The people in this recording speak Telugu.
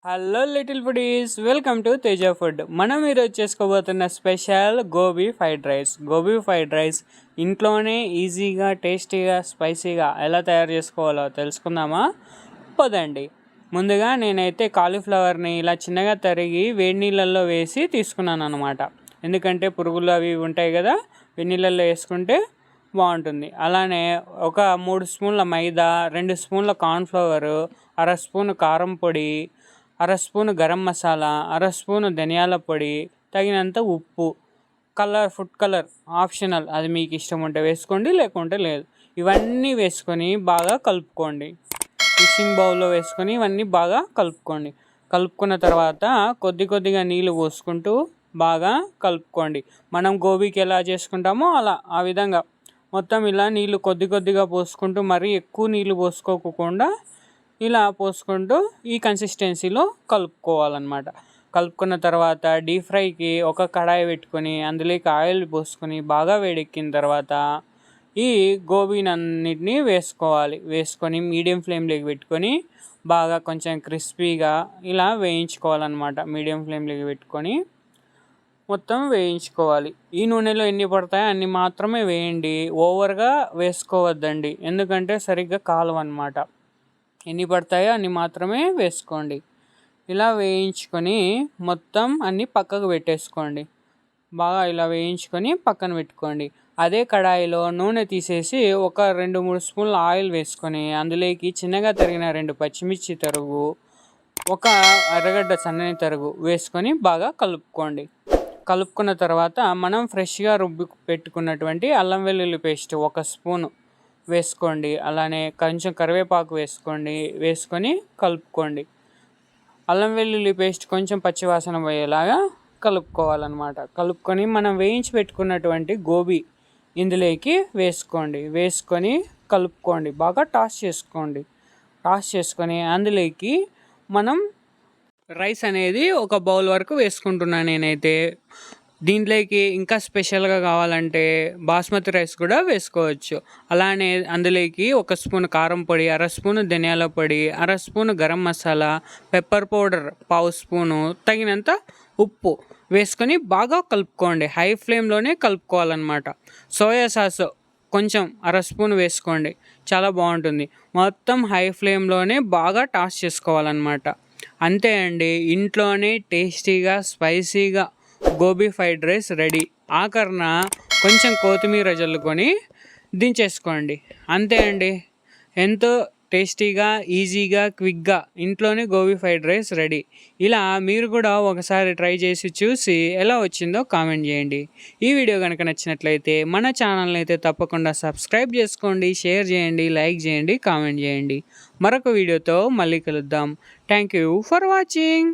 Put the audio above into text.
Hello little foodies, welcome to Teja food. మనం ఈరోజు చేసుకోబోతున్న స్పెషల్ గోబీ ఫ్రైడ్ రైస్ ఇంట్లోనే ఈజీగా, టేస్టీగా, స్పైసీగా ఎలా తయారు చేసుకోవాలో తెలుసుకుందామా? పదండి. ముందుగా నేనైతే కాలీఫ్లవర్ని ఇలా చిన్నగా తరిగి వేడి నీళ్ళల్లో వేసి తీసుకున్నాను అనమాట. ఎందుకంటే పురుగులు అవి ఉంటాయి కదా, వేడి నీళ్ళల్లో వేసుకుంటే బాగుంటుంది. అలానే ఒక 3 స్పూన్ల మైదా, 2 స్పూన్ల కార్న్ఫ్లవరు, అర స్పూన్ కారం పొడి, అర స్పూను గరం మసాలా, అర స్పూను ధనియాల పొడి, తగినంత ఉప్పు, ఫుడ్ కలర్ ఆప్షనల్, అది మీకు ఇష్టం ఉంటే వేసుకోండి, లేకుంటే లేదు. ఇవన్నీ వేసుకొని బాగా కలుపుకోండి. మిక్సింగ్ బౌల్లో వేసుకొని ఇవన్నీ బాగా కలుపుకోండి. కలుపుకున్న తర్వాత కొద్దిగా నీళ్ళు పోసుకుంటూ బాగా కలుపుకోండి. మనం గోబీకి ఎలా చేసుకుంటామో అలా ఆ విధంగా మొత్తం ఇలా నీళ్ళు కొద్దిగా పోసుకుంటూ, మరీ ఎక్కువ నీళ్ళు పోసుకోకుండా ఇలా పోసుకుంటూ ఈ కన్సిస్టెన్సీలో కలుపుకోవాలన్నమాట. కలుపుకున్న తర్వాత డీప్ ఫ్రైకి ఒక కడాయి పెట్టుకొని అందులోకి ఆయిల్ పోసుకొని బాగా వేడెక్కిన తర్వాత ఈ గోబీనన్నిటిని వేసుకొని మీడియం ఫ్లేమ్లోకి పెట్టుకొని బాగా కొంచెం క్రిస్పీగా ఇలా వేయించుకోవాలన్నమాట. మీడియం ఫ్లేమ్లోకి పెట్టుకొని మొత్తం వేయించుకోవాలి. ఈ నూనెలో ఎన్ని పడతాయో అన్ని మాత్రమే వేయండి, ఓవర్గా వేసుకోవద్దండి, ఎందుకంటే సరిగ్గా కాలవన్నమాట. ఎన్ని పడతాయో అన్ని మాత్రమే వేసుకోండి. ఇలా వేయించుకొని మొత్తం అన్నీ పక్కకు పెట్టేసుకోండి. బాగా ఇలా వేయించుకొని పక్కన పెట్టుకోండి. అదే కడాయిలో నూనె తీసేసి ఒక 2-3 స్పూన్ల ఆయిల్ వేసుకొని అందులోకి చిన్నగా తరిగిన 2 పచ్చిమిర్చి తరుగు, ఒక అరగడ్డ సన్నని తరుగు వేసుకొని బాగా కలుపుకోండి. కలుపుకున్న తర్వాత మనం ఫ్రెష్గా రుబ్బి పెట్టుకున్నటువంటి అల్లం వెల్లుల్లి పేస్ట్ 1 స్పూను వేసుకోండి. అలానే కొంచెం కరివేపాకు వేసుకొని కలుపుకోండి. అల్లం వెల్లుల్లి పేస్ట్ కొంచెం పచ్చివాసన పోయేలాగా కలుపుకోవాలన్నమాట. కలుపుకొని మనం వేయించి పెట్టుకున్నటువంటి గోబీ ఇందులోకి వేసుకొని కలుపుకోండి. బాగా టాస్ చేసుకొని అందులోకి మనం రైస్ అనేది ఒక బౌల్ వరకు వేసుకుంటున్నాను నేనైతే. దీంట్లోకి ఇంకా స్పెషల్గా కావాలంటే బాస్మతి రైస్ కూడా వేసుకోవచ్చు. అలానే అందులోకి 1 స్పూన్ కారం పొడి, అర స్పూను ధనియాల పొడి, అర spoon garam masala, pepper powder 1/2 spoon, తగినంత ఉప్పు వేసుకొని బాగా కలుపుకోండి. హై ఫ్లేమ్లోనే కలుపుకోవాలన్నమాట. సోయా సాస్ కొంచెం అర స్పూన్ వేసుకోండి, చాలా బాగుంటుంది. మొత్తం హై ఫ్లేమ్లోనే బాగా టాస్ చేసుకోవాలన్నమాట. అంతే అండి, ఇంట్లోనే టేస్టీగా, స్పైసీగా గోబీ ఫ్రైడ్ రైస్ రెడీ. ఆఖరణ కొంచెం కొత్తిమీర జల్లుకొని దించేసుకోండి. అంతే అండి, ఎంతో టేస్టీగా, ఈజీగా, క్విక్గా ఇంట్లోనే గోబీ ఫ్రైడ్ రైస్ రెడీ. ఇలా మీరు కూడా ఒకసారి ట్రై చేసి చూసి ఎలా వచ్చిందో కామెంట్ చేయండి. ఈ వీడియో కనుక నచ్చినట్లయితే మన ఛానల్ని అయితే తప్పకుండా సబ్స్క్రైబ్ చేసుకోండి, షేర్ చేయండి, లైక్ చేయండి, కామెంట్ చేయండి. మరొక వీడియోతో మళ్ళీ కలుద్దాం. Thank you for watching.